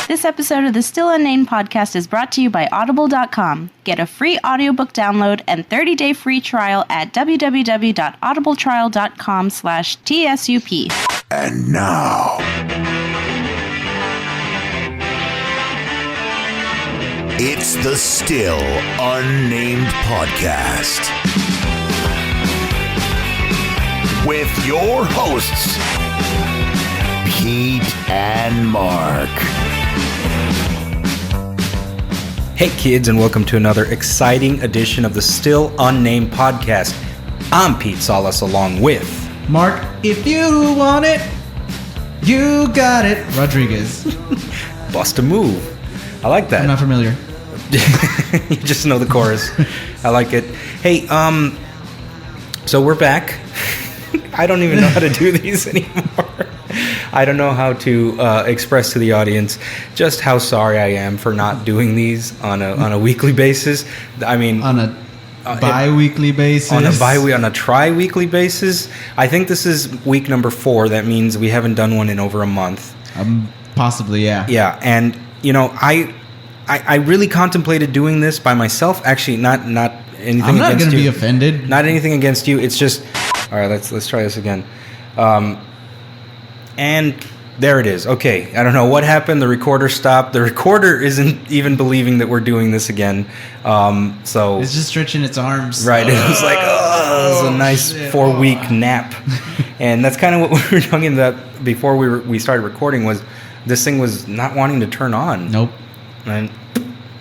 This episode of the Still Unnamed podcast is brought to you by Audible.com. Get a free audiobook download and 30-day free trial at www.audibletrial.com/TSUP. And now, it's the Still Unnamed podcast with your hosts, Pete and Mark. Hey kids, and welcome to another exciting edition of the Still Unnamed podcast. I'm Pete Salas along with Mark. If you want it, you got it. Rodriguez. Bust a Move. I like that. I'm not familiar. You just know the chorus. I like it. Hey, so we're back. I don't even know how to do these anymore. I don't know how to express to the audience just how sorry I am for not doing these on a weekly basis. I mean, on a bi-weekly basis. On a tri-weekly basis. I think this is week number 4. That means we haven't done one in over a month. Possibly, yeah. Yeah, and you know, I really contemplated doing this by myself. Actually, not anything against you. I'm not going to be offended. Not anything against you. It's just, all right. Let's try this again. And there it is. Okay, I don't know what happened. The recorder stopped. The recorder isn't even believing that we're doing this again. So it's just stretching its arms. Right. It was like, it was a nice 4-week nap. And that's kind of what we were talking about before we started recording. Was this thing was not wanting to turn on. Nope. And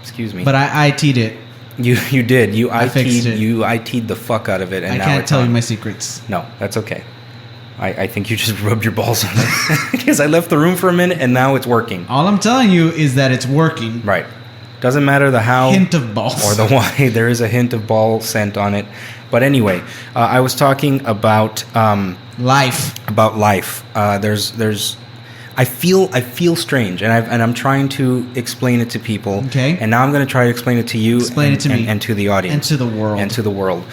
excuse me. But I IT'd it. You did. I fixed it. You IT'd the fuck out of it. And I now can't it's tell on. you my secrets. No, that's okay. I think you just rubbed your balls on it. Because I left the room for a minute and now it's working. All I'm telling you is that it's working. Right. Doesn't matter the how. Hint of balls. Or the why. There is a hint of ball scent on it. But anyway, I was talking about... life. About life. There's... I feel strange, and I'm trying to explain it to people. Okay. And now I'm going to try to explain it to you. Explain it to me. And to the audience. And to the world. And to the world.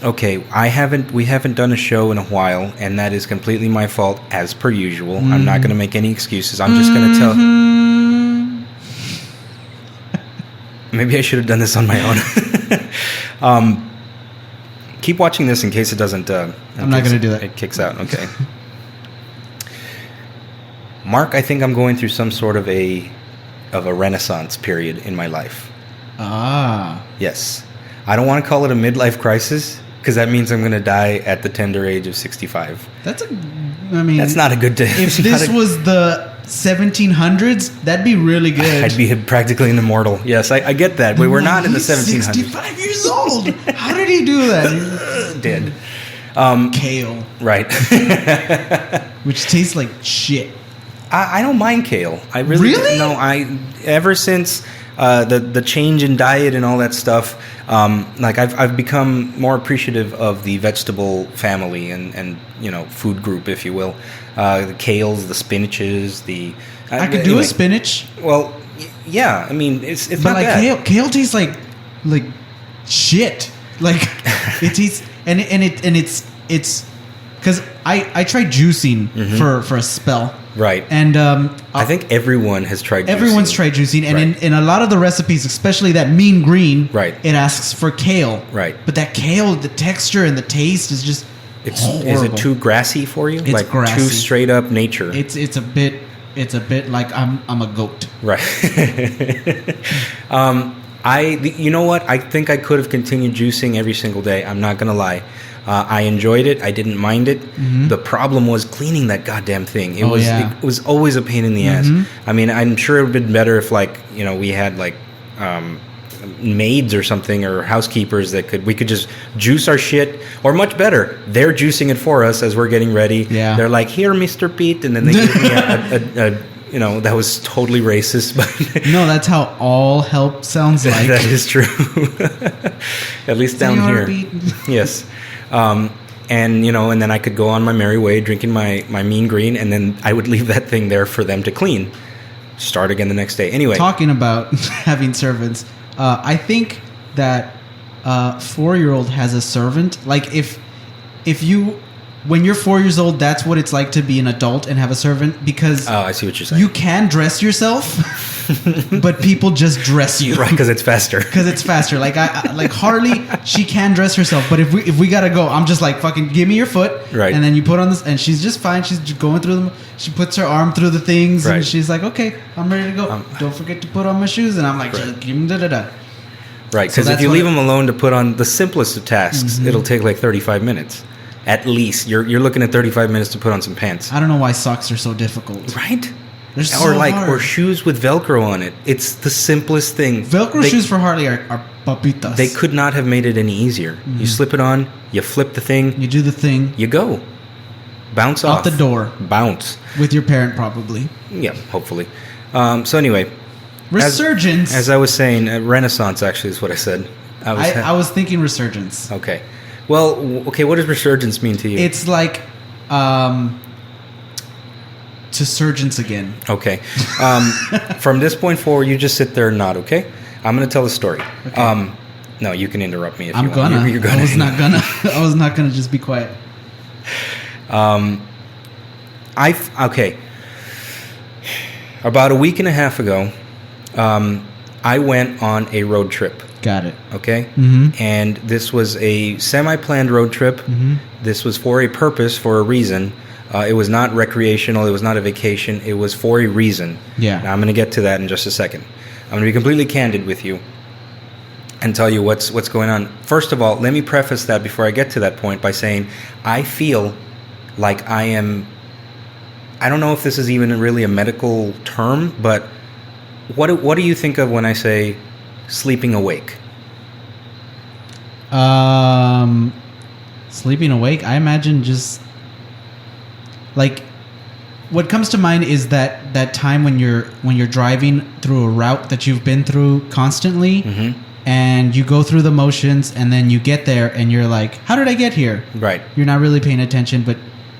Okay, we haven't done a show in a while, and that is completely my fault, as per usual. I'm not going to make any excuses. I'm just going to tell... Maybe I should have done this on my own. Keep watching this in case it doesn't... I'm not going to do that. It kicks out, okay. Mark, I think I'm going through some sort of a renaissance period in my life. Ah. Yes. I don't want to call it a midlife crisis, because that means I'm going to die at the tender age of 65. That's that's not a good day. If this was the 1700s, that'd be really good. I'd be practically an immortal. Yes, I get that, but we're not in the 1700s. 65 years old. How did he do that? Dead. Kale. Right. Which tastes like shit. I don't mind kale. I really? No, ever since the change in diet and all that stuff, like I've become more appreciative of the vegetable family and you know, food group, if you will. The kales, the spinaches, I could do a spinach. Well, yeah. I mean, it's but not like bad. Kale tastes like shit. Like it tastes and it's because I tried juicing for a spell. Right. And I think everyone has tried juicing. Everyone's tried juicing. And right. in a lot of the recipes, especially that mean green, right. It asks for kale. Right. But that kale, the texture and the taste is just horrible. Is it too grassy for you? It's like grassy. Too straight up nature. It's a bit like I'm a goat. Right. You know what? I think I could have continued juicing every single day. I'm not going to lie. I enjoyed it. I didn't mind it. Mm-hmm. The problem was cleaning that goddamn thing. It was always a pain in the ass. I mean, I'm sure it would have been better if, like, you know, we had like maids or something, or housekeepers that we could just juice our shit, or much better, they're juicing it for us as we're getting ready. Yeah. They're like, "Here, Mr. Pete," and then they give me a you know, that was totally racist, but no, that's how all help sounds like. That is true. At least down here. Yes. And, you know, and then I could go on my merry way drinking my mean green, and then I would leave that thing there for them to clean. Start again the next day. Anyway. Talking about having servants, I think that 4-year-old has a servant. Like, if you when you're 4 years old, that's what it's like to be an adult and have a servant, because I see what you're saying. You can dress yourself, but people just dress you. Right, because it's faster. Like like Harley, she can dress herself, but if we gotta go, I'm just like, fucking give me your foot, right? And then you put on this, and she's just fine. She's just going through them. She puts her arm through the things, right. And she's like, okay, I'm ready to go. Don't forget to put on my shoes, and I'm like, right. Give me da. Right, because if you leave them alone to put on the simplest of tasks, it'll take like 35 minutes. At least. You're looking at 35 minutes to put on some pants. I don't know why socks are so difficult. Right? They're so hard. Or shoes with Velcro on it. It's the simplest thing. Velcro shoes for Harley are papitas. They could not have made it any easier. You slip it on, you flip the thing. You do the thing. You go. Bounce off. Out the door. Bounce. With your parent, probably. Yeah, hopefully. So anyway. Resurgence. As I was saying, Renaissance actually is what I said. I was thinking resurgence. Okay. Well, okay, what does resurgence mean to you? It's like to surgence again. Okay. From this point forward, you just sit there and nod, okay? I'm going to tell a story. Okay. No, you can interrupt me if you want. You're gonna. I was not gonna. I was not gonna just be quiet. Okay. About a week and a half ago, I went on a road trip. Got it. Okay? Mm-hmm. And this was a semi-planned road trip. Mm-hmm. This was for a purpose, for a reason. It was not recreational. It was not a vacation. It was for a reason. Yeah. Now, I'm going to get to that in just a second. I'm going to be completely candid with you and tell you what's going on. First of all, let me preface that before I get to that point by saying I feel like I am... I don't know if this is even really a medical term, but what do you think of when I say sleeping awake? Sleeping awake, I imagine just like what comes to mind is that time when you're driving through a route that you've been through constantly, and you go through the motions, and then you get there and you're like, how did I get here? Right. You're not really paying attention, but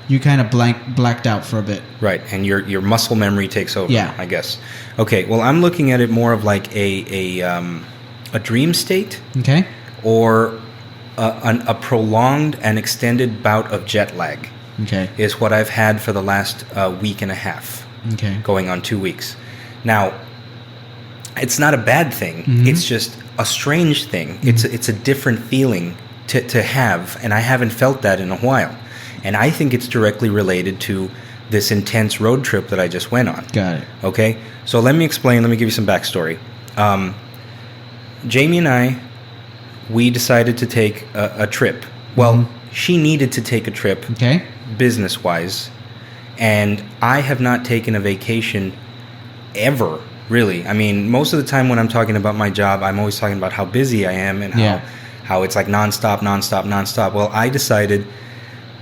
you kind of blacked out for a bit. Right, and your muscle memory takes over, I guess. Okay, well, I'm looking at it more of like a dream state. Okay. Or a prolonged and extended bout of jet lag. Okay. Is what I've had for the last week and a half. Okay. Going on 2 weeks. Now, it's not a bad thing. Mm-hmm. It's just a strange thing. Mm-hmm. It's a different feeling to have, and I haven't felt that in a while. And I think it's directly related to this intense road trip that I just went on. Got it. Okay? So let me explain. Let me give you some backstory. Jamie and I, we decided to take a trip. Well, she needed to take a trip, okay, business-wise. And I have not taken a vacation ever, really. I mean, most of the time when I'm talking about my job, I'm always talking about how busy I am and how it's like nonstop. Well, I decided...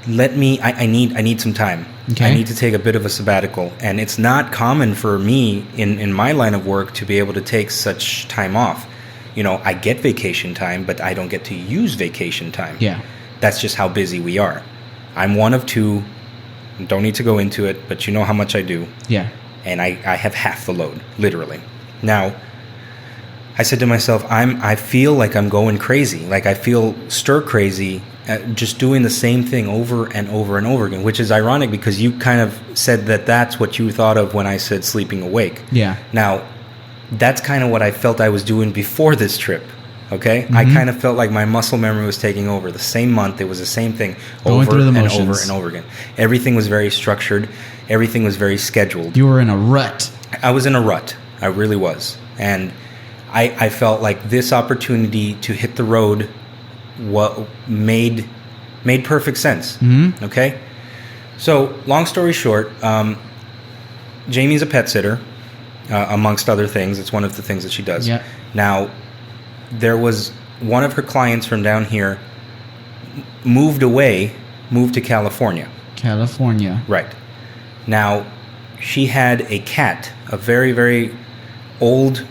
I need some time. Okay. I need to take a bit of a sabbatical. And it's not common for me in my line of work to be able to take such time off. You know, I get vacation time, but I don't get to use vacation time. Yeah. That's just how busy we are. I'm one of two. Don't need to go into it, but you know how much I do. Yeah. And I have half the load, literally. Now, I said to myself, I feel like I'm going crazy. Like I feel stir crazy. Just doing the same thing over and over and over again, which is ironic because you kind of said that that's what you thought of when I said sleeping awake. Yeah. Now, that's kind of what I felt I was doing before this trip, okay? Mm-hmm. I kind of felt like my muscle memory was taking over. The same month, it was the same thing over and over and over again. Everything was very structured. Everything was very scheduled. You were in a rut. I was in a rut. I really was. And I felt like this opportunity to hit the road what made perfect sense. Mm-hmm. Okay, so long story short, Jamie's a pet sitter, amongst other things. It's one of the things that she does. Yep. Now, there was one of her clients from down here moved to California. Right. Now, she had a cat, a very, very old,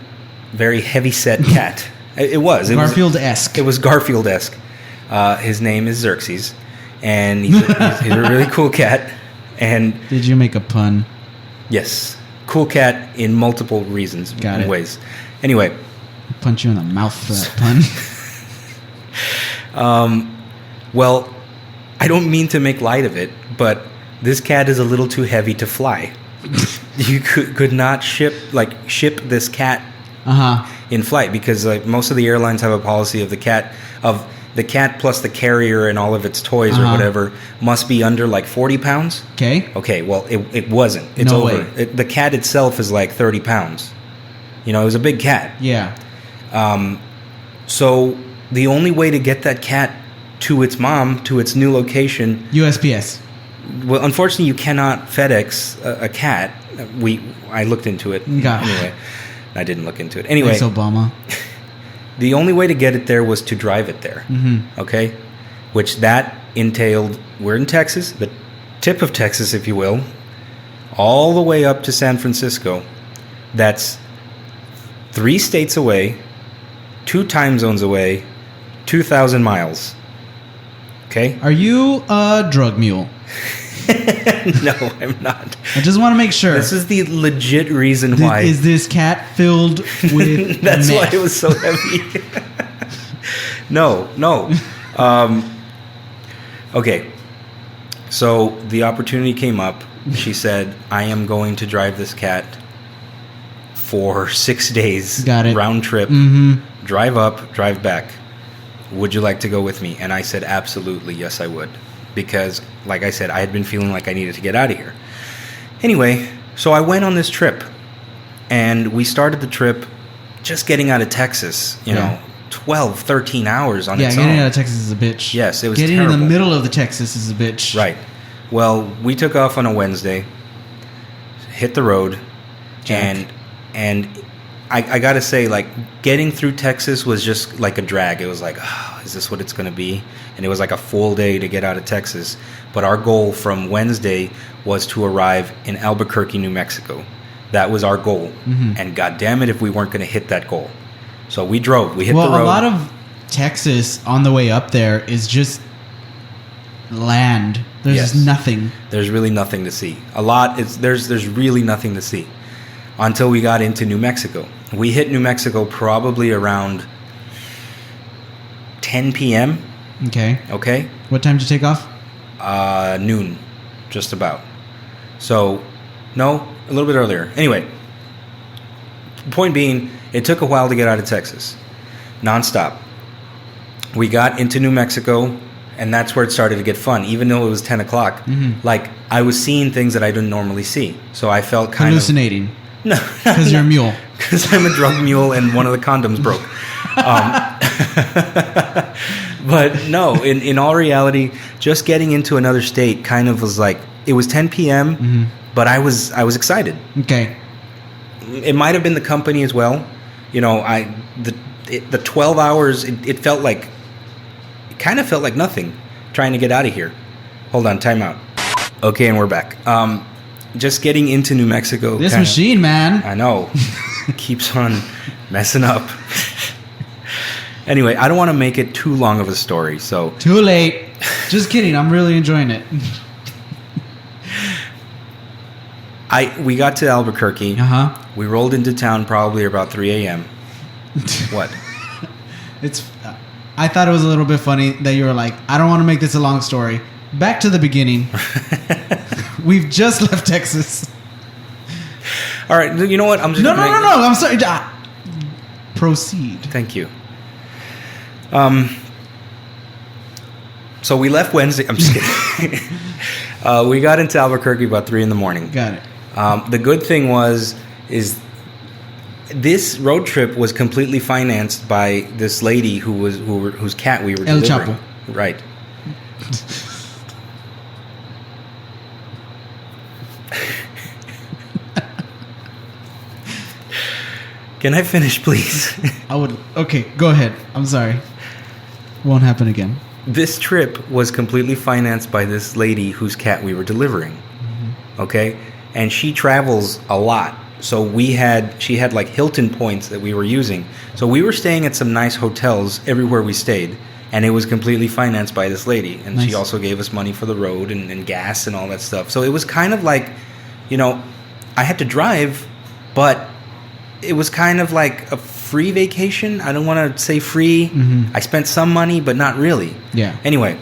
very heavy-set cat. It was Garfield-esque. It was Garfield-esque. His name is Xerxes, and he's a really cool cat. And did you make a pun? Yes, cool cat in multiple reasons, ways. Anyway, I'll punch you in the mouth for that pun. Well, I don't mean to make light of it, but this cat is a little too heavy to fly. You could not ship this cat in flight, because like most of the airlines have a policy of the cat plus the carrier and all of its toys or whatever must be under like 40 pounds. Okay, well it wasn't. It's no over. Way. The cat itself is like 30 pounds. You know, it was a big cat. Yeah. So the only way to get that cat to its mom, to its new location, USPS. Well, unfortunately, you cannot FedEx a cat. I looked into it. Gosh. Anyway, I didn't look into it. Anyway, thanks, Obama. The only way to get it there was to drive it there. Mm-hmm. Okay, which that entailed. We're in Texas, the tip of Texas, if you will, all the way up to San Francisco. That's 3 states away, 2 time zones away, 2,000 miles. Okay. Are you a drug mule? No, I'm not. I just want to make sure. This is the legit reason why. Is this cat filled with That's meth? why it was so heavy. No. Okay. So the opportunity came up. She said, I am going to drive this cat for 6 days. Got it. Round trip. Mm-hmm. Drive up, drive back. Would you like to go with me? And I said, absolutely, yes, I would. Because, like I said, I had been feeling like I needed to get out of here. Anyway, so I went on this trip. And we started the trip just getting out of Texas, you know, 12, 13 hours on its own. Yeah, getting out of Texas is a bitch. Yes, it was getting terrible. in the middle of the Texas is a bitch. Right. Well, we took off on a Wednesday, hit the road, Jack. and I got to say, like, getting through Texas was just like a drag. It was like, oh, is this what it's going to be? And it was like a full day to get out of Texas. But our goal from Wednesday was to arrive in Albuquerque, New Mexico. That was our goal. Mm-hmm. And God damn it if we weren't going to hit that goal. So we drove. We hit the road. Well, a lot of Texas on the way up there is just land. There's just nothing. There's really nothing to see. There's really nothing to see until we got into New Mexico. We hit New Mexico probably around 10 p.m. Okay. What time did you take off? Noon, just about. So, no, a little bit earlier. Anyway, point being, it took a while to get out of Texas, nonstop. We got into New Mexico, and that's where it started to get fun. Even though it was 10 o'clock, like, I was seeing things that I didn't normally see. So I felt kind hallucinating. No, because you're a mule. Because I'm a drug mule and one of the condoms broke. But no, in all reality, just getting into another state kind of was like, it was 10 p.m., but I was excited. Okay. It might have been the company as well. You know, the 12 hours, it kind of felt like nothing trying to get out of here. Hold on, time out. Okay, and we're back. Just getting into New Mexico. This machine, man. I know. Keeps on messing up. Anyway, I don't want to make it too long of a story, so... Too late. Just kidding. I'm really enjoying it. We got to Albuquerque. Uh-huh. We rolled into town probably about 3 a.m. What? I thought it was a little bit funny that you were like, I don't want to make this a long story. Back to the beginning. We've just left Texas. All right, you know what? I'm just No. I'm sorry. Proceed. Thank you. So we left Wednesday. I'm just kidding. We got into Albuquerque about 3 a.m. Got it. The good thing is this road trip was completely financed by this lady whose cat we were El delivering. Chapo. Right. Can I finish, please? I would. Okay, go ahead. I'm sorry. Won't happen again. This trip was completely financed by this lady whose cat we were delivering. Mm-hmm. Okay? And she travels a lot. So she had like Hilton points that we were using. So we were staying at some nice hotels everywhere we stayed. And it was completely financed by this lady. And She also gave us money for the road and gas and all that stuff. So it was kind of like, you know, I had to drive, but it was kind of like a free vacation. I don't want to say free. Mm-hmm. I spent some money, but not really. Yeah. Anyway,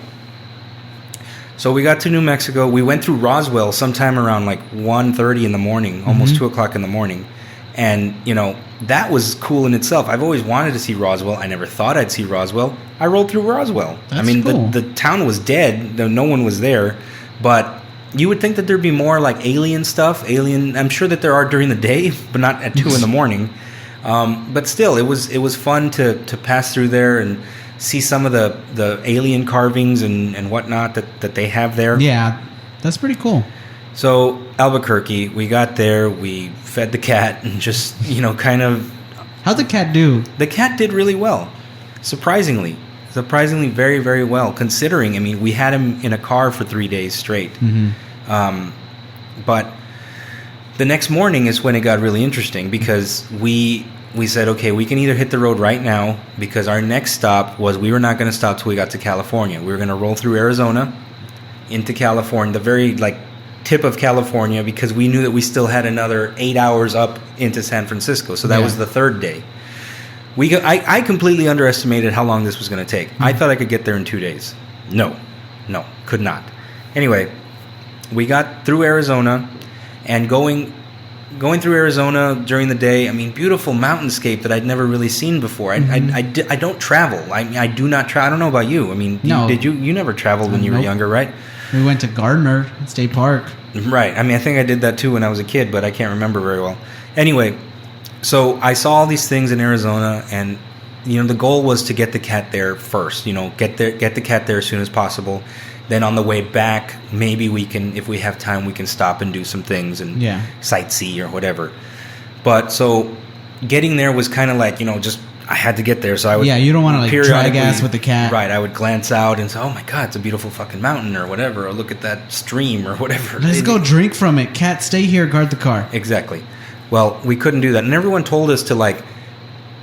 So we got to New Mexico. We went through Roswell sometime around like 1:30 in the morning, almost 2 o'clock in the morning. And, you know, that was cool in itself. I've always wanted to see Roswell. I never thought I'd see Roswell. I rolled through Roswell. That's I mean, cool. the town was dead. No one was there. But you would think that there'd be more like alien stuff. I'm sure that there are during the day, but not at 2 in the morning. But still, it was fun to pass through there and see some of the alien carvings and whatnot that they have there. Yeah, that's pretty cool. So Albuquerque, we got there, we fed the cat and just, you know, kind of... How'd the cat do? The cat did really well, surprisingly very, very well, considering, I mean, we had him in a car for 3 days straight. But the next morning is when it got really interesting, because we said, okay, we can either hit the road right now, because our next stop was, we were not going to stop till we got to California. We were going to roll through Arizona into California, the very like tip of California, because we knew that we still had another 8 hours up into San Francisco. So that was the third day. I completely underestimated how long this was going to take. I thought I could get there in 2 days. No, could not. Anyway, we got through Arizona, and going through Arizona during the day, I mean, beautiful mountainscape that I'd never really seen before. I don't travel. I do not travel. I don't know about you. I mean, did you? You never traveled when you were younger, right? We went to Gardner State Park. Right. I mean, I think I did that too when I was a kid, but I can't remember very well. Anyway, so I saw all these things in Arizona, and you know, the goal was to get the cat there first. You know, get the cat there as soon as possible. Then on the way back, maybe we can, if we have time, we can stop and do some things and sightsee or whatever. But so getting there was kind of like, you know, just I had to get there. So I would you don't want to like drag ass with the cat. Right. I would glance out and say, oh my God, it's a beautiful fucking mountain or whatever. Or look at that stream or whatever. Let's go drink from it. Cat, stay here, guard the car. Exactly. Well, we couldn't do that. And everyone told us to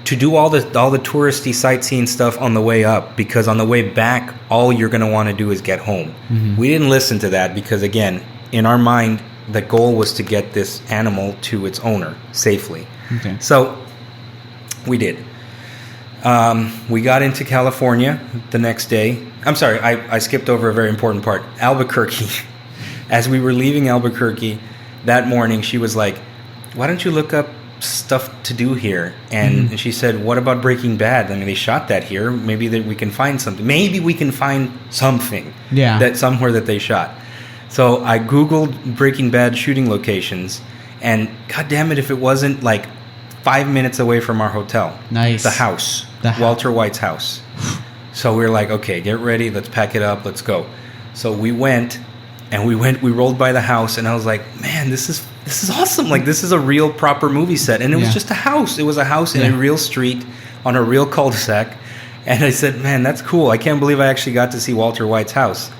do all the touristy sightseeing stuff on the way up, because on the way back, all you're going to want to do is get home. We didn't listen to that, because again, in our mind, the goal was to get this animal to its owner safely. Okay. So we did. We got into California the next day. I'm sorry, I skipped over a very important part. Albuquerque. As we were leaving Albuquerque that morning, she was like, why don't you look up stuff to do here? And she said, what about Breaking Bad? I mean, they shot that here. Maybe that we can find something. Maybe we can find something that somewhere that they shot. So I Googled Breaking Bad shooting locations, and God damn it, if it wasn't like 5 minutes away from our hotel. Nice. The house. Walter White's house. So we were like, okay, get ready. Let's pack it up. Let's go. So we went, we rolled by the house, and I was like, man, this is awesome. Like, this is a real proper movie set. And it was just a house. It was a house in a real street on a real cul-de-sac. And I said, man, that's cool. I can't believe I actually got to see Walter White's house.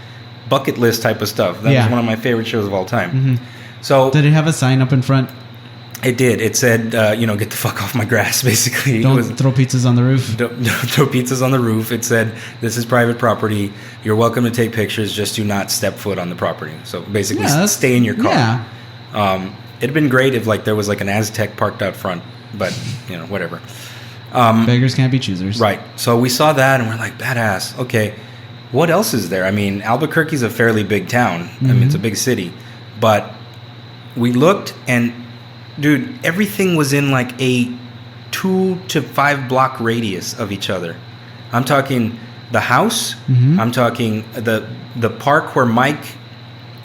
Bucket list type of stuff. That was one of my favorite shows of all time. So did it have a sign up in front? It did. It said, get the fuck off my grass, basically. Don't throw pizzas on the roof. Don't throw pizzas on the roof. It said, this is private property. You're welcome to take pictures. Just do not step foot on the property. So basically, stay in your car. Yeah. It'd been great if there was an Aztec parked out front, but whatever. Beggars can't be choosers. Right. So we saw that, and we're like, badass. Okay, what else is there? I mean, Albuquerque's a fairly big town. I mean, it's a big city. But we looked, and dude, everything was in like a 2 to 5 block radius of each other. I'm talking the house. I'm talking the park where Mike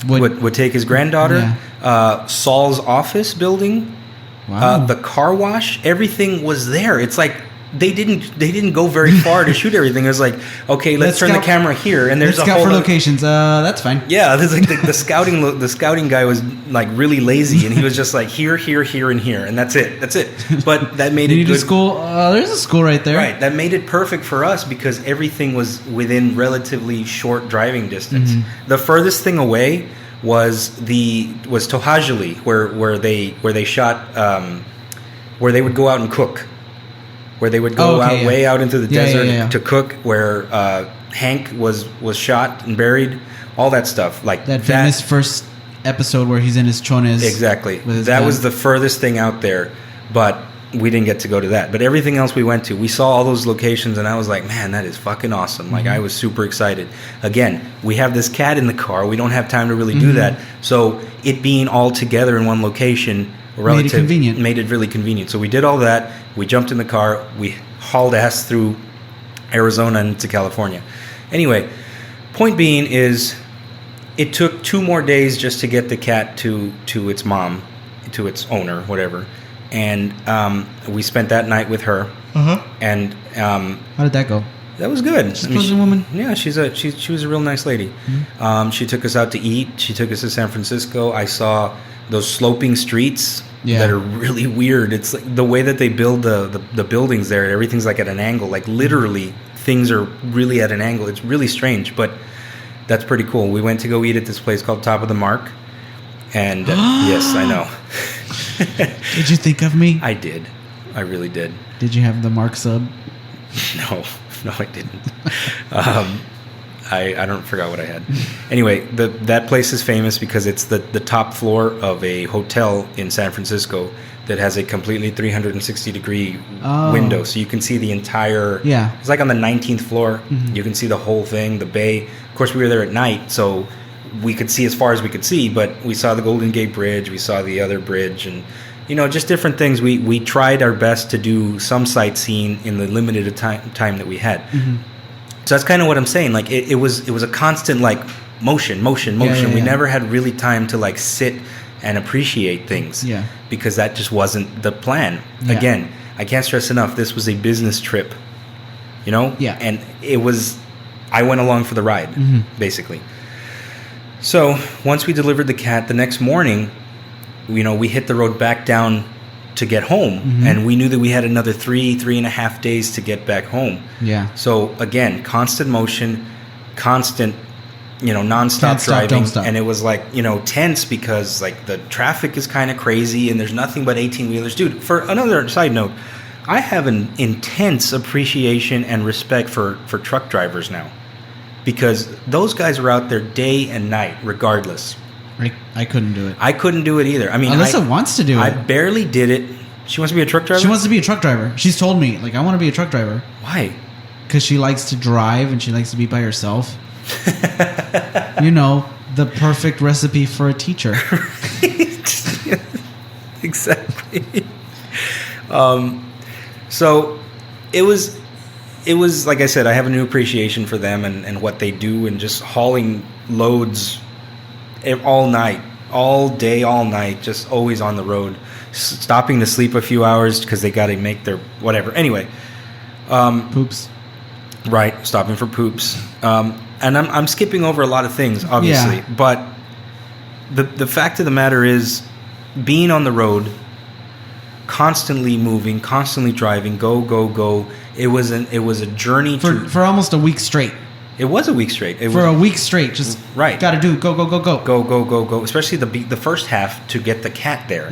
would take his granddaughter. Saul's office building. Wow. The car wash. Everything was there. It's like they didn't go very far to shoot everything. It was like, okay, let's turn the camera here, and there's let's a scout whole for locations. That's fine. Yeah, there's like the scouting guy was like really lazy, and he was just like here, and here, and that's it. But that made it good. A school. There's a school right there. Right, that made it perfect for us because everything was within relatively short driving distance. The furthest thing away was Tohajali, where they shot, where they would go out and cook. Where they would go way out into the desert to cook, where Hank was shot and buried, all that stuff. Like that famous first episode where he's in his chones. Exactly. That was the furthest thing out there. But we didn't get to go to that. But everything else we went to, we saw all those locations, and I was like, man, that is fucking awesome. Like, I was super excited. Again, we have this cat in the car. We don't have time to really do that. So it being all together in one location made it really convenient. So we did all that. We jumped in the car. We hauled ass through Arizona and to California. Anyway, point being is it took 2 more days just to get the cat to its mom, to its owner, whatever. And we spent that night with her. And how did that go? That was good. She's a pleasant woman. Yeah, she was a real nice lady. She took us out to eat. She took us to San Francisco. I saw those sloping streets that are really weird. It's like the way that they build the buildings there. Everything's like at an angle. Like literally, things are really at an angle. It's really strange, but that's pretty cool. We went to go eat at this place called Top of the Mark. And yes, I know. Did you think of me? I did. I really did. Did you have the Mark sub? No, I didn't. I don't forgot what I had. Anyway, that place is famous because it's the top floor of a hotel in San Francisco that has a completely 360-degree window, so you can see the entire. Yeah. It's like on the 19th floor. You can see the whole thing, the bay. Of course, we were there at night, so we could see as far as we could see, but we saw the Golden Gate Bridge, we saw the other bridge, and just different things. We tried our best to do some sightseeing in the limited time that we had. So that's kind of what I'm saying. Like it was a constant like motion. Yeah. We never had really time to like sit and appreciate things. Yeah. Because that just wasn't the plan. Yeah. Again, I can't stress enough. This was a business trip. Yeah. And I went along for the ride, basically. So once we delivered the cat, the next morning, we hit the road back down to get home, and we knew that we had another 3.5 days to get back home. Yeah. So again, constant motion, constant, nonstop driving, and it was like, tense because like the traffic is kind of crazy, and there's nothing but 18-wheelers. Dude, for another side note, I have an intense appreciation and respect for truck drivers now, because those guys are out there day and night, regardless. I couldn't do it. I couldn't do it either. I mean, Alyssa wants to do it. I barely did it. She wants to be a truck driver? She wants to be a truck driver. She's told me, like, I want to be a truck driver. Why? Because she likes to drive and she likes to be by herself. The perfect recipe for a teacher. Exactly. So it was like I said, I have a new appreciation for them and what they do, and just hauling loads all night, all day, all night, just always on the road, stopping to sleep a few hours because they got to make their whatever. Anyway, poops. Right, stopping for poops. And I'm skipping over a lot of things, obviously, but the fact of the matter is, being on the road, constantly moving, constantly driving, go. It was a journey for almost a week straight. It was a week straight. A week straight, just right. Got to do go. Go. Especially the first half to get the cat there.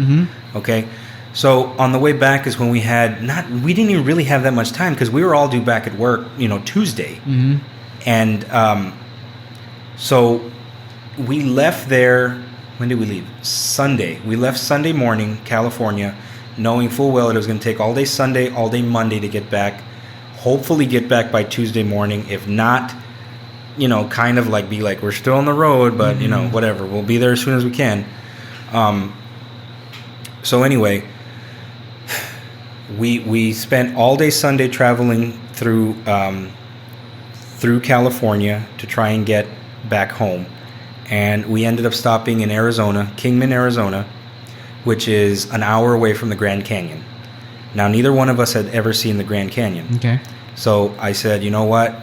Okay, so on the way back is when we didn't even really have that much time because we were all due back at work, Tuesday, and so we left there. When did we leave? Sunday. We left Sunday morning, California, knowing full well it was going to take all day Sunday, all day Monday to get back. Hopefully get back by Tuesday morning. If not, kind of like be like, we're still on the road, but, whatever. We'll be there as soon as we can. So anyway, we spent all day Sunday traveling through California to try and get back home. And we ended up stopping in Arizona, Kingman, Arizona, which is an hour away from the Grand Canyon. Now, neither one of us had ever seen the Grand Canyon. Okay. So I said, you know what?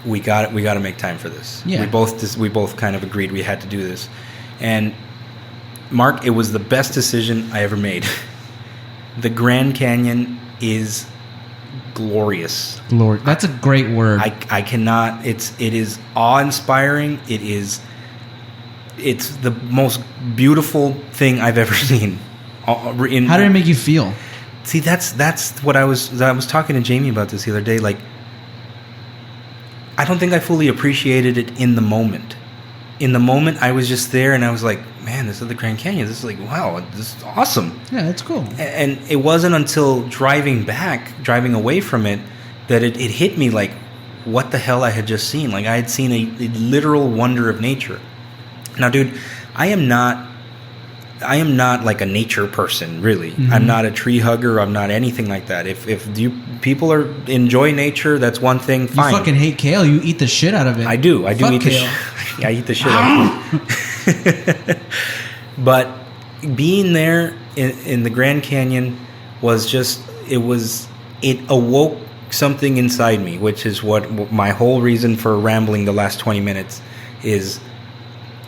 We got to make time for this. Yeah. We both kind of agreed we had to do this. And Mark, it was the best decision I ever made. The Grand Canyon is glorious. That's a great word. I cannot. It is awe-inspiring. It's the most beautiful thing I've ever seen. How did it make you feel? See, that's what I was talking to Jamie about this the other day. Like, I don't think I fully appreciated it in the moment. In the moment, I was just there, and I was like, man, this is the Grand Canyon. This is like, wow, this is awesome. Yeah, that's cool. And it wasn't until driving away from it, that it hit me like, what the hell I had just seen. Like, I had seen a literal wonder of nature. Now, dude, I am not like a nature person, really. Mm-hmm. I'm not a tree hugger. I'm not anything like that. If people enjoy nature, that's one thing. Fine. You fucking hate kale. You eat the shit out of it. I do. I Fuck eat kale. I eat the shit out of it. But being there in the Grand Canyon was just, it awoke something inside me, which is what my whole reason for rambling the last 20 minutes is.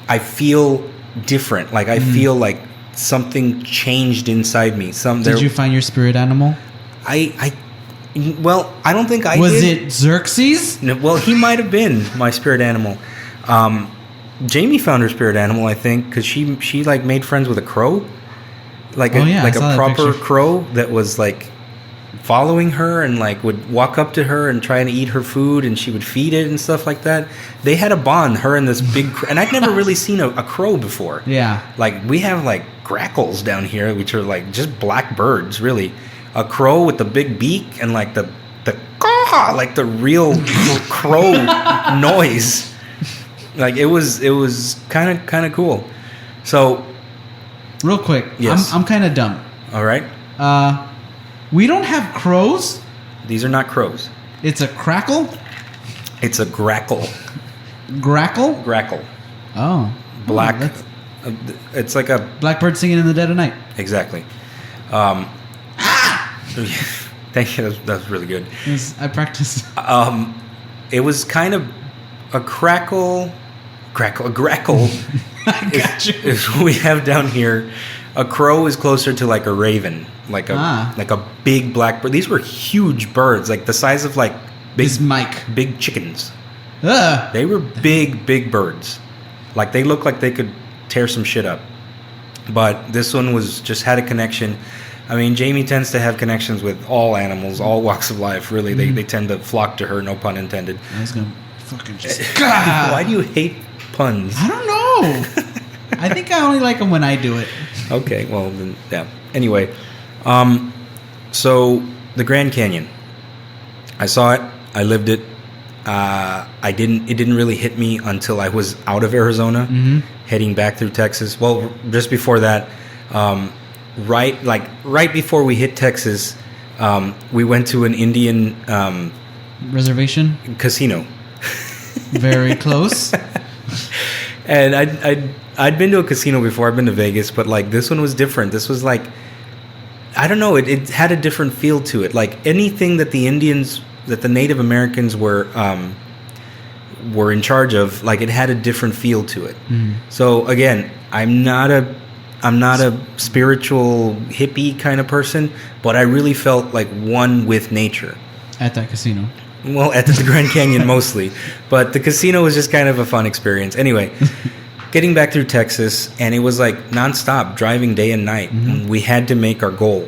I feel different. Like, I feel like something changed inside me. Did you find your spirit animal? Well, I don't think I Was did. it Xerxes? No, well, he might have been my spirit animal. Jamie found her spirit animal, I think, because she like made friends with a crow, like a proper crow that was like following her and like would walk up to her and try and eat her food, and she would feed it and stuff like that. They had a bond, her and this big and I'd never really seen a crow before. Yeah, like we have like grackles down here, which are like just black birds, really. A crow with the big beak and like the caw, like the real crow noise. Like it was kind of cool. So, real quick, yes. I'm kind of dumb. All right. We don't have crows. These are not crows. It's a crackle. It's a grackle. Grackle. Grackle. Oh. Black. It's like a blackbird singing in the dead of night. Exactly. Thank you. That was really good. I practiced. It was kind of a grackle. I got you. Is what we have down here. A crow is closer to like a raven, like a big black bird. These were huge birds, like the size of like big chickens. They were big birds. Like they looked like they could tear some shit up. But this one had a connection. I mean, Jamie tends to have connections with all animals, all walks of life. Really, they tend to flock to her. No pun intended. I was gonna fucking just. Why do you hate puns? I don't know. I think I only like them when I do it. Okay, well, then, yeah. Anyway, so the Grand Canyon. I saw it. I lived it. It didn't really hit me until I was out of Arizona, heading back through Texas. Well, just before that, right before we hit Texas, we went to an Indian reservation casino. Very close. And I'd been to a casino before. I've been to Vegas, but like this one was different. This was like, I don't know. It had a different feel to it. Like anything that the Native Americans were in charge of, like it had a different feel to it. So again, I'm not a spiritual hippie kind of person, but I really felt like one with nature at that casino. Well, at the Grand Canyon mostly, but the casino was just kind of a fun experience. Anyway, getting back through Texas, and it was like nonstop driving day and night. We had to make our goal.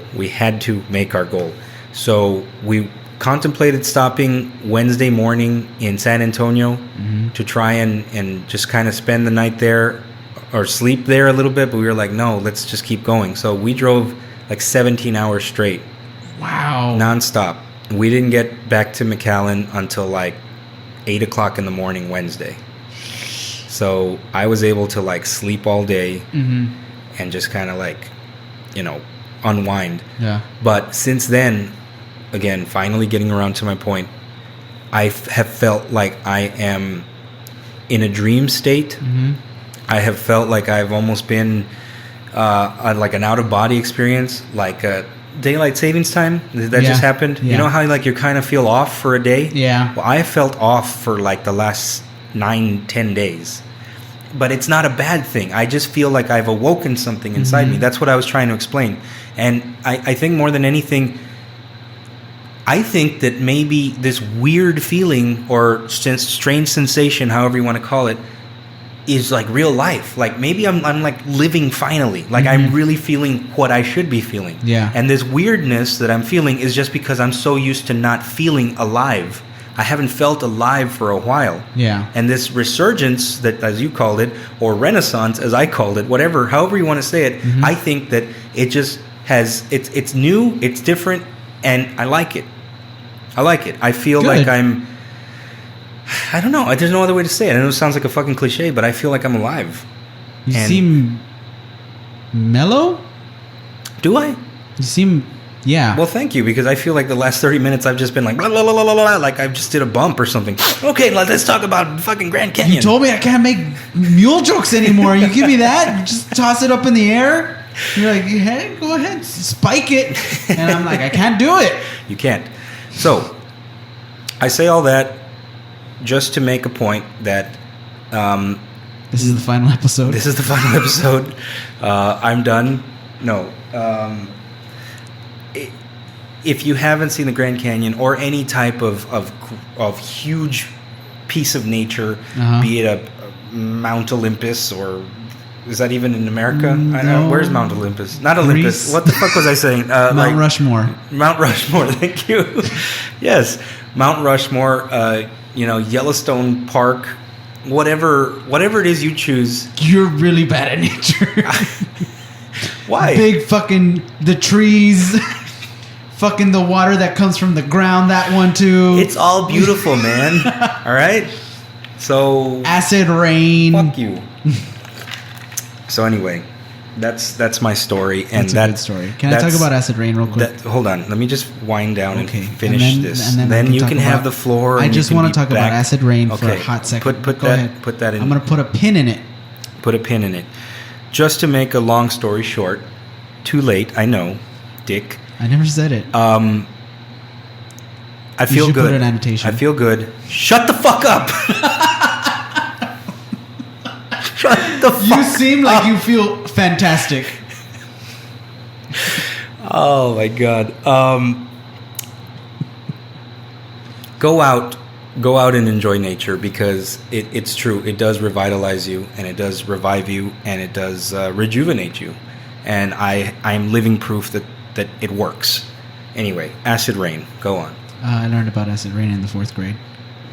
So we contemplated stopping Wednesday morning in San Antonio to try and just kind of spend the night there or sleep there a little bit. But we were like, no, let's just keep going. So we drove like 17 hours straight. Wow. Nonstop. We didn't get back to McAllen until like 8 o'clock in the morning Wednesday. So I was able to like sleep all day and just kind of like, unwind. Yeah. But since then, again, finally getting around to my point, I have felt like I am in a dream state. I have felt like I've almost been like an out-of-body experience, like a daylight savings time that just happened. You know how like you kind of feel off for a day? Yeah. Well, I felt off for like the last 9-10 days. But it's not a bad thing. I just feel like I've awoken something inside me. That's what I was trying to explain. And I think more than anything, I think that maybe this weird feeling or strange sensation, however you want to call it, is like real life. Like maybe I'm like living finally. Like I'm really feeling what I should be feeling. Yeah. And this weirdness that I'm feeling is just because I'm so used to not feeling alive I haven't felt alive for a while. Yeah. And this resurgence that, as you called it, or renaissance, as I called it, whatever, however you want to say it, I think that it just has, it's new, it's different, and I like it. I feel like I don't know. There's no other way to say it. I know it sounds like a fucking cliche, but I feel like I'm alive. You seem mellow? Do I? You seem... Yeah. Well, thank you, because I feel like the last 30 minutes I've just been like, blah, blah, blah, blah, blah, like I just did a bump or something. Okay, let's talk about fucking Grand Canyon. You told me I can't make mule jokes anymore. You give me that? You just toss it up in the air? You're like, hey, go ahead, spike it. And I'm like, I can't do it. You can't. So, I say all that just to make a point that... this is the final episode. This is the final episode. I'm done. No. If you haven't seen the Grand Canyon or any type of huge piece of nature, be it a Mount Olympus or... Is that even in America? No. Where's Mount Olympus? Not Olympus. Greece. What the fuck was I saying? Mount Rushmore. Mount Rushmore. Thank you. Yes, Mount Rushmore. Yellowstone Park. Whatever it is you choose. You're really bad at nature. Why? Big fucking the trees. Fucking the water that comes from the ground. That one too. It's all beautiful, man. All right. So acid rain. Fuck you. So anyway, that's my story, and that's a good story. Can I talk about acid rain real quick? Hold on, let me just wind down and finish this. And then you can have the floor. I just want to talk about acid rain for a hot second. Put that in. I'm going to put a pin in it. Put a pin in it. Just to make a long story short, too late. I know, Dick. I never said it. I feel good. Put an annotation. I feel good. Shut the fuck up. Shut the fuck You seem like you feel fantastic. Oh my god. Go out and enjoy nature, because it's true. It does revitalize you, and it does revive you, and it does rejuvenate you. And I'm living proof that it works. Anyway, acid rain. Go on. I learned about acid rain in the 4th grade.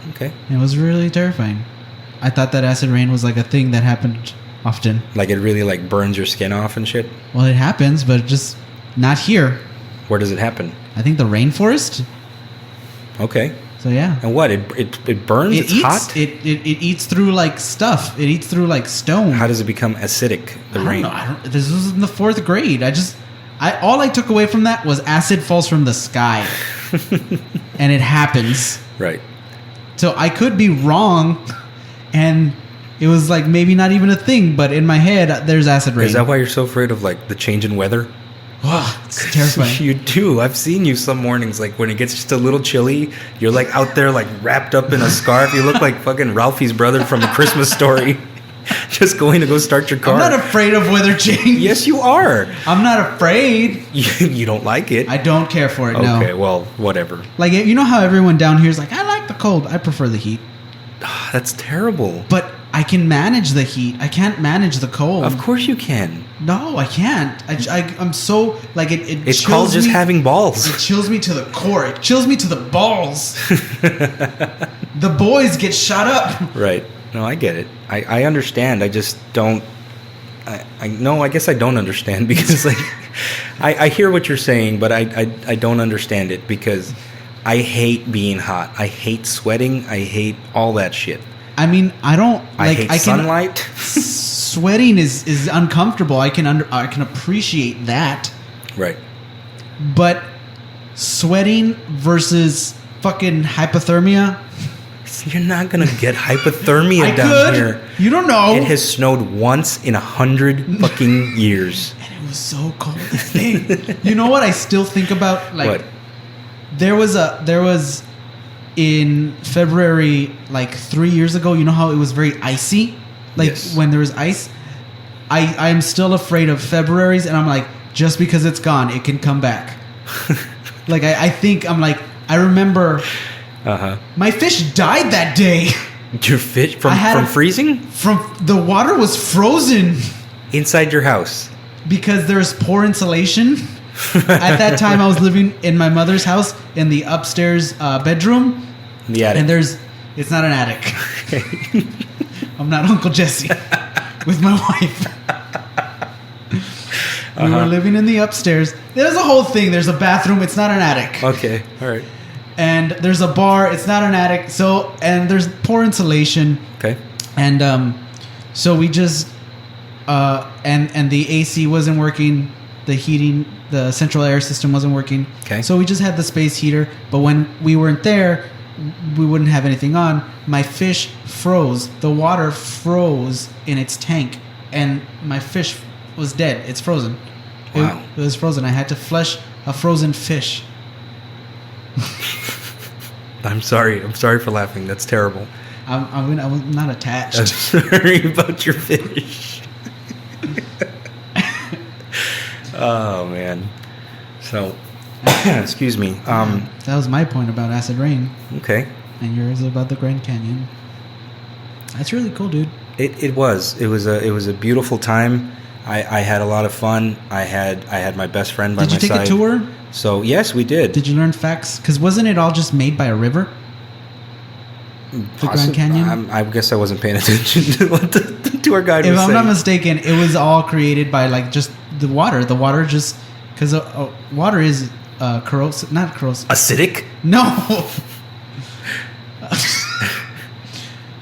Okay. It was really terrifying. I thought that acid rain was like a thing that happened often. Like it really like burns your skin off and shit? Well, it happens, but just not here. Where does it happen? I think the rainforest. Okay. So yeah. And what? It burns? It's hot? It eats through like stuff. It eats through like stone. How does it become acidic, the rain? I don't know. This was in the 4th grade. All I took away from that was acid falls from the sky. And it happens. Right. So I could be wrong. And it was like maybe not even a thing, but in my head, there's acid rain. Is that why you're so afraid of like the change in weather? Oh, it's terrifying. You do. I've seen you some mornings, like when it gets just a little chilly, you're like out there like wrapped up in a scarf. You look like fucking Ralphie's brother from A Christmas Story. Just going to go start your car. I'm not afraid of weather change. Yes, you are. I'm not afraid. You don't like it. I don't care for it, no. Okay, well, whatever. Like, you know how everyone down here is like, I like the cold. I prefer the heat. That's terrible. But I can manage the heat. I can't manage the cold. Of course you can. No, I can't. I'm so, like, it's called just having balls. It chills me to the core. It chills me to the balls. The boys get shot up. Right. No, I get it. I understand. I just don't. I guess I don't understand, because like I hear what you're saying, but I don't understand it, because I hate being hot. I hate sweating. I hate all that shit. I mean, I don't like. I hate sunlight. Sweating is uncomfortable. I can appreciate that. Right. But sweating versus fucking hypothermia. You're not gonna get hypothermia down here. You don't know. It has snowed once in 100 fucking years. And it was so cold. You know what I still think about? Like, what? There was in February, like 3 years ago. You know how it was very icy, like yes. When there was ice. I'm still afraid of Februaries, and I'm like, just because it's gone, it can come back. Like I think I'm like, I remember. My fish died that day. Your fish from freezing? From the water was frozen inside your house because there's poor insulation. At that time, I was living in my mother's house in the upstairs bedroom, The attic. And it's not an attic. I'm not Uncle Jesse with my wife. We were living in the upstairs. There's a whole thing. There's a bathroom. It's not an attic. Okay. All right. And there's a bar. It's not an attic. So, and there's poor insulation. Okay. And so we just and the AC wasn't working. The heating, the central air system wasn't working. Okay. So we just had the space heater. But when we weren't there, we wouldn't have anything on. My fish froze. The water froze in its tank, and my fish was dead. It's frozen. Wow. It was frozen. I had to flush a frozen fish. I'm sorry for laughing. That's terrible. I'm not attached. I'm sorry about your fish. Oh man. So, excuse me. That was my point about acid rain. Okay. And yours about the Grand Canyon. That's really cool, dude. It was a beautiful time. I had a lot of fun. I had my best friend by my side. Did you take a tour? So yes, we did. Did you learn facts? Because wasn't it all just made by a river? The Grand Canyon? I guess I wasn't paying attention to what the tour guide was saying. If I'm not mistaken, it was all created by like just the water. The water just because water is corrosive, not corrosive. Acidic? No.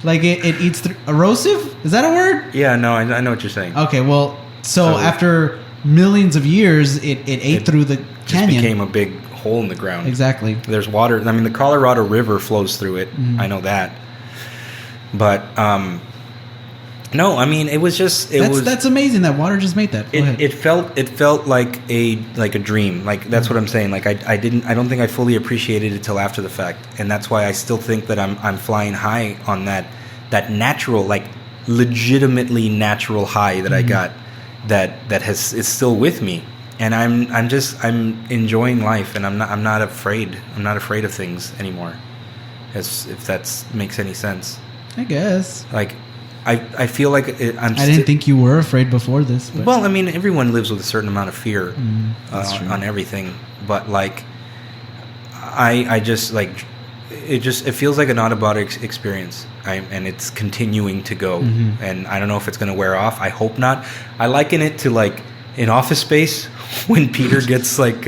Like it eats erosive? Is that a word? Yeah, no, I know what you're saying. Okay, well, so after millions of years, it ate through the canyon. It became a big hole in the ground. Exactly. There's water. I mean, the Colorado River flows through it. I know that. But no, I mean, it was just that's amazing that water just made that. Go ahead. It felt like a dream. Like that's what I'm saying. Like I don't think I fully appreciated it till after the fact, and that's why I still think that I'm flying high on that natural, like legitimately natural high that I got that is still with me. And I'm enjoying life, and I'm not afraid. I'm not afraid of things anymore. If that makes any sense. I guess. Like, I feel like I didn't think you were afraid before this. But. Well, I mean, everyone lives with a certain amount of fear on everything. But like, I just like it feels like an out-of-body experience, and it's continuing to go. And I don't know if it's going to wear off. I hope not. I liken it to like in Office Space when Peter gets like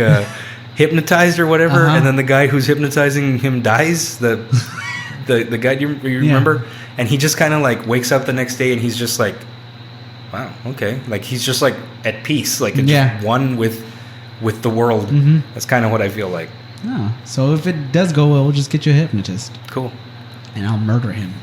hypnotized or whatever, and then the guy who's hypnotizing him dies. The guy you remember, and he just kind of like wakes up the next day and he's just like, wow, okay, like he's just like at peace, like just one with the world. That's kind of what I feel like. Oh, so if it does go well, we'll just get you a hypnotist. Cool. And I'll murder him.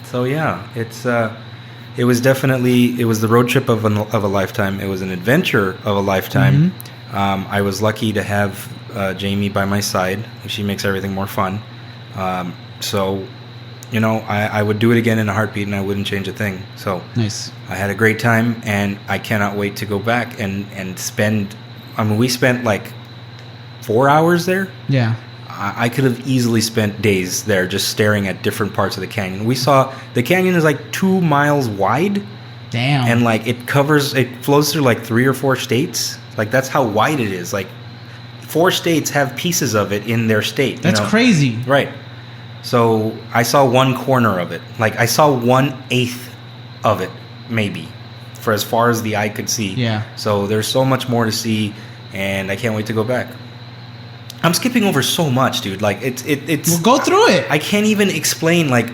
So yeah, it was the road trip of a lifetime. It was an adventure of a lifetime. I was lucky to have Jamie by my side. She makes everything more fun. So, you know, I would do it again in a heartbeat, and I wouldn't change a thing. So nice. I had a great time, and I cannot wait to go back and spend. I mean, we spent like 4 hours there. Yeah. I could have easily spent days there just staring at different parts of the canyon. We saw the canyon is like 2 miles wide. Damn. And like it flows through like 3 or 4 states. Like that's how wide it is. Like 4 states have pieces of it in their state. That's crazy. Right. So I saw one corner of it. Like I saw 1/8 of it, maybe, for as far as the eye could see. Yeah. So there's so much more to see, and I can't wait to go back. I'm skipping over so much, dude. Like it's. Well, go through it. I can't even explain. Like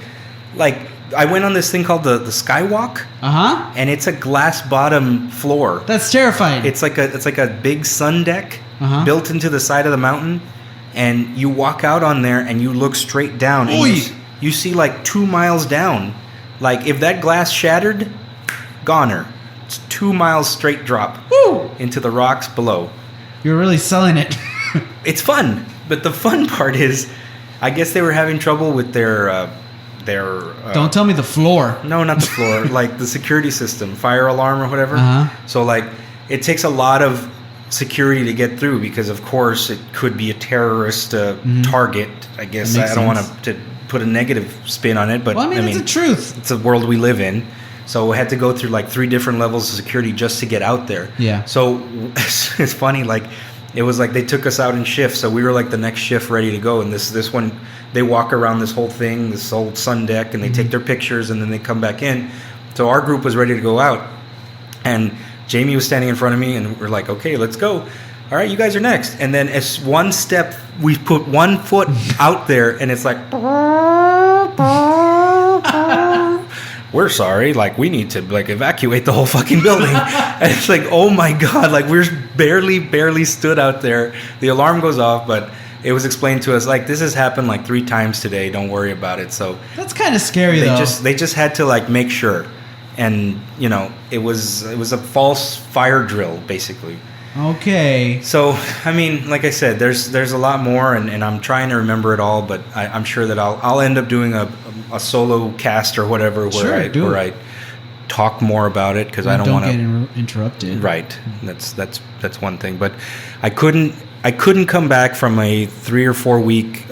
I went on this thing called the Skywalk. And it's a glass bottom floor. That's terrifying. It's like a big sun deck built into the side of the mountain, and you walk out on there and you look straight down. And you see like 2 miles down. Like if that glass shattered, goner. It's 2 miles straight drop into the rocks below. You're really selling it. It's fun, but the fun part is, I guess they were having trouble with their. Don't tell me the floor. No, not the floor. Like the security system, fire alarm or whatever. So like, it takes a lot of security to get through because, of course, it could be a terrorist target. I guess I don't want to put a negative spin on it, but well, I mean, it's the truth. It's a world we live in. So we had to go through like 3 different levels of security just to get out there. Yeah. So it's funny, like It was like they took us out in shifts, so we were like the next shift ready to go. And this one, they walk around this whole thing, this whole sun deck, and they take their pictures, and then they come back in. So our group was ready to go out, and Jamie was standing in front of me, and we're like, okay, let's go. All right, you guys are next. And then as one step, we put one foot out there, and it's like, we're sorry, like, we need to, like, evacuate the whole fucking building. And it's like, oh my God, like, we're barely stood out there. The alarm goes off, but it was explained to us, like, this has happened like 3 times today, don't worry about it. So that's kind of scary, though. They just had to, like, make sure. And, you know, it was a false fire drill, basically. Okay. So, I mean, like I said, there's a lot more, and I'm trying to remember it all, but I'm sure that I'll end up doing a solo cast or whatever where I talk more about it, because I don't want to get interrupted. Right. That's one thing. But I couldn't come back from a 3 or 4 week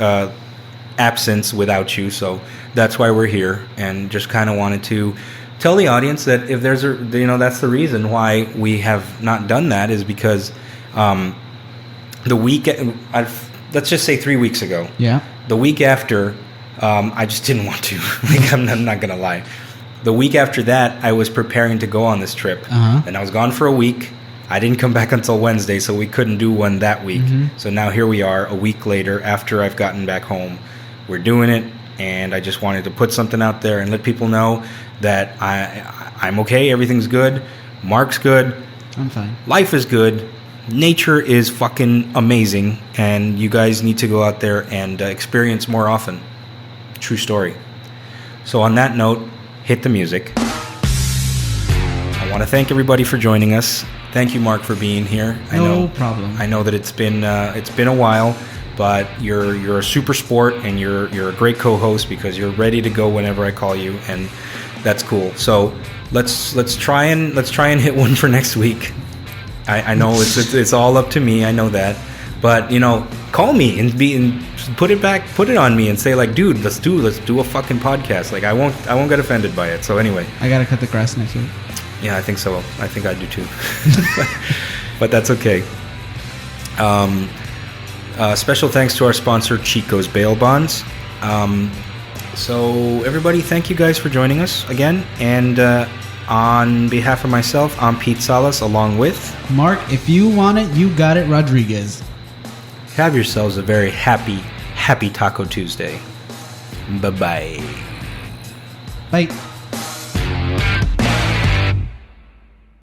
absence without you, so that's why we're here, and just kind of wanted to tell the audience that if there's that's the reason why we have not done that, is because the week, let's just say 3 weeks ago. Yeah. The week after, I just didn't want to. Like, I'm not gonna lie. The week after that, I was preparing to go on this trip, and I was gone for a week. I didn't come back until Wednesday, so we couldn't do one that week. So now here we are, a week later, after I've gotten back home. We're doing it, and I just wanted to put something out there and let people know that I'm okay, everything's good, Mark's good, I'm fine, life is good, nature is fucking amazing, and you guys need to go out there and experience more often. True story. So on that note, hit the music. I want to thank everybody for joining us. Thank you, Mark, for being here. No problem. I know that it's been a while, but you're a super sport, and you're a great co-host, because you're ready to go whenever I call you, and that's cool. So let's try and hit one for next week. I know it's all up to me. I know that, but call me and put it on me and say, like, dude, let's do a fucking podcast. Like, I won't get offended by it. So anyway, I gotta cut the grass next week. Yeah, I think so. I think I do too. But that's okay. Special thanks to our sponsor, Chico's Bail Bonds. So everybody, thank you guys for joining us again. And on behalf of myself, I'm Pete Salas, along with Mark. If you want it, you got it, Rodriguez. Have yourselves a very happy Taco Tuesday. Bye-bye. Bye.